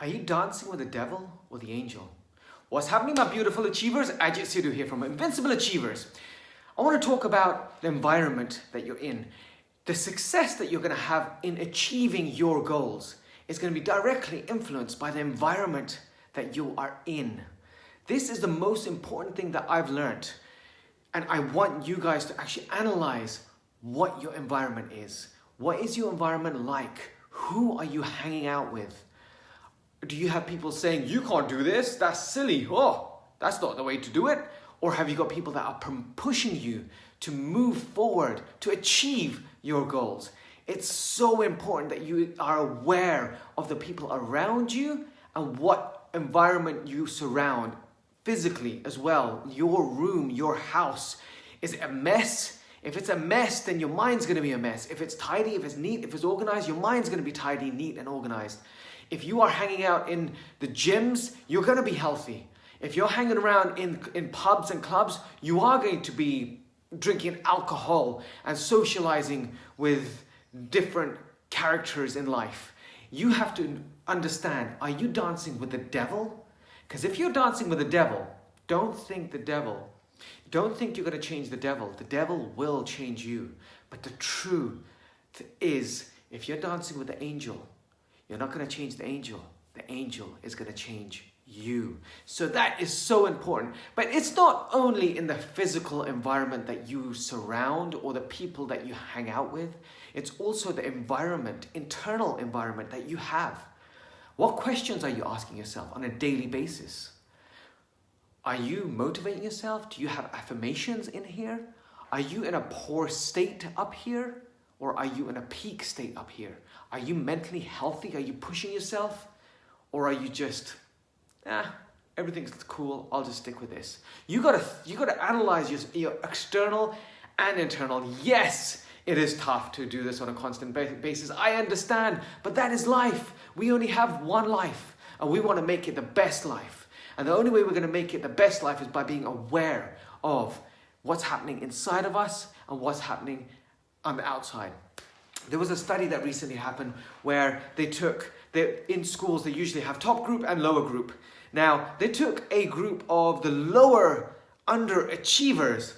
Are you dancing with the devil or the angel? What's happening, my beautiful achievers? Ajit Sidhu here from Invincible Achievers. I want to talk about the environment that you're in. The success that you're going to have in achieving your goals is going to be directly influenced by the environment that you are in. This is the most important thing that I've learned. And I want you guys to actually analyze what your environment is. What is your environment like? Who are you hanging out with? Do you have people saying, you can't do this, that's silly, oh, that's not the way to do it? Or have you got people that are pushing you to move forward, to achieve your goals? It's so important that you are aware of the people around you and what environment you surround physically as well. Your room, your house. Is it a mess? If it's a mess, then your mind's going to be a mess. If it's tidy, if it's neat, if it's organized, your mind's going to be tidy, neat, and organized. If you are hanging out in the gyms, you're going to be healthy. If you're hanging around in pubs and clubs, you are going to be drinking alcohol and socializing with different characters in life. You have to understand, are you dancing with the devil? Because if you're dancing with the devil, don't think you're going to change the devil. The devil will change you. But the truth is, if you're dancing with the angel, you're not going to change the angel. The angel is going to change you. So that is so important. But it's not only in the physical environment that you surround or the people that you hang out with. It's also the environment, internal environment that you have. What questions are you asking yourself on a daily basis? Are you motivating yourself? Do you have affirmations in here? Are you in a poor state up here? Or are you in a peak state up here? Are you mentally healthy? Are you pushing yourself? Or are you just, everything's cool, I'll just stick with this? You gotta analyze your external and internal. Yes, it is tough to do this on a constant basis. I understand, but that is life. We only have one life, and we want to make it the best life. And the only way we're going to make it the best life is by being aware of what's happening inside of us and what's happening on the outside. There was a study that recently happened where in schools they usually have top group and lower group. Now, they took a group of the lower underachievers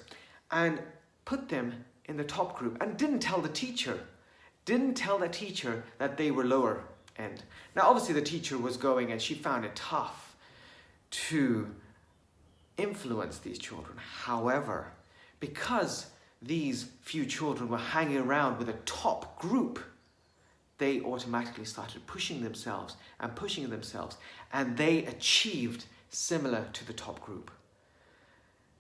and put them in the top group and didn't tell the teacher that they were lower end. Now, obviously the teacher was going and she found it tough to influence these children. However, because these few children were hanging around with a top group, they automatically started pushing themselves, and they achieved similar to the top group.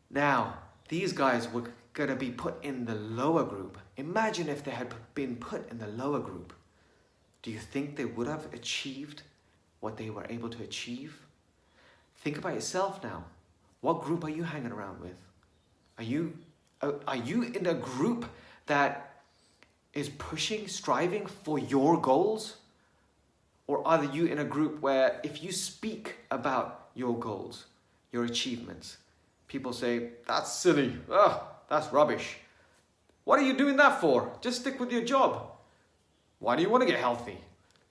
Now, these guys were going to be put in the lower group. Imagine if they had been put in the lower group. Do you think they would have achieved what they were able to achieve? Think about yourself now. What group are you hanging around with? Are you in a group that is pushing, striving for your goals? Or are you in a group where if you speak about your goals, your achievements, people say, that's silly, that's rubbish. What are you doing that for? Just stick with your job. Why do you want to get healthy?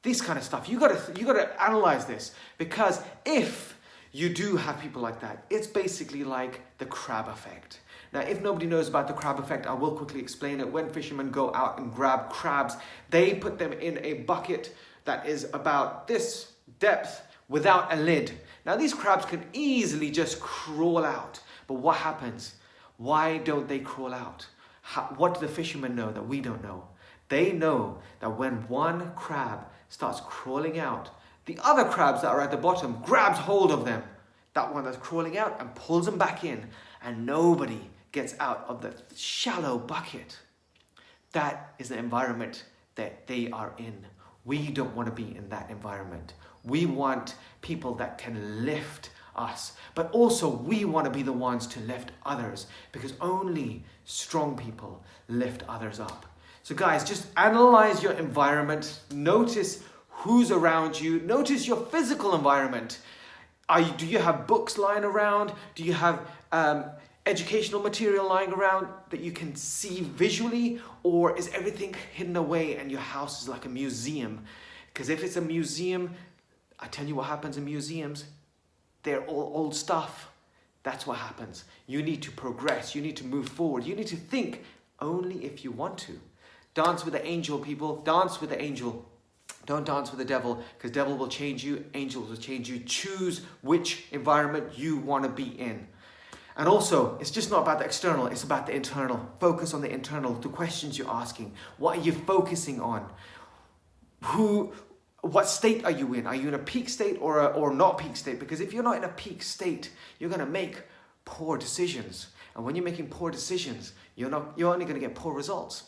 This kind of stuff. You gotta analyze this, because if you do have people like that, it's basically like the crab effect. Now, if nobody knows about the crab effect, I will quickly explain it. When fishermen go out and grab crabs, they put them in a bucket that is about this depth without a lid. Now, these crabs can easily just crawl out. But what happens? Why don't they crawl out? What do the fishermen know that we don't know? They know that when one crab starts crawling out, the other crabs that are at the bottom grabs hold of them, that one that's crawling out, and pulls them back in, and nobody gets out of the shallow bucket. That is the environment that they are in. We don't want to be in that environment. We want people that can lift us, but also we want to be the ones to lift others, because only strong people lift others up. So guys, just analyze your environment. Notice who's around you. Notice your physical environment. Do you have books lying around? Do you have educational material lying around that you can see visually? Or is everything hidden away and your house is like a museum? Because if it's a museum, I tell you what happens in museums. They're all old stuff. That's what happens. You need to progress. You need to move forward. You need to think only if you want to. Dance with the angel, people. Dance with the angel. Don't dance with the devil, because devil will change you, angels will change you. Choose which environment you want to be in. And also, it's just not about the external, it's about the internal. Focus on the internal, the questions you're asking. What are you focusing on? What state are you in? Are you in a peak state or not peak state? Because if you're not in a peak state, you're going to make poor decisions. And when you're making poor decisions, you're only going to get poor results.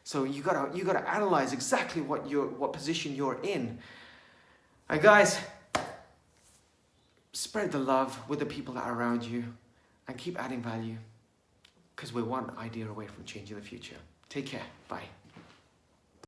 So you gotta analyze exactly what position you're in. And guys, spread the love with the people that are around you and keep adding value, because we're one idea away from changing the future. Take care. Bye.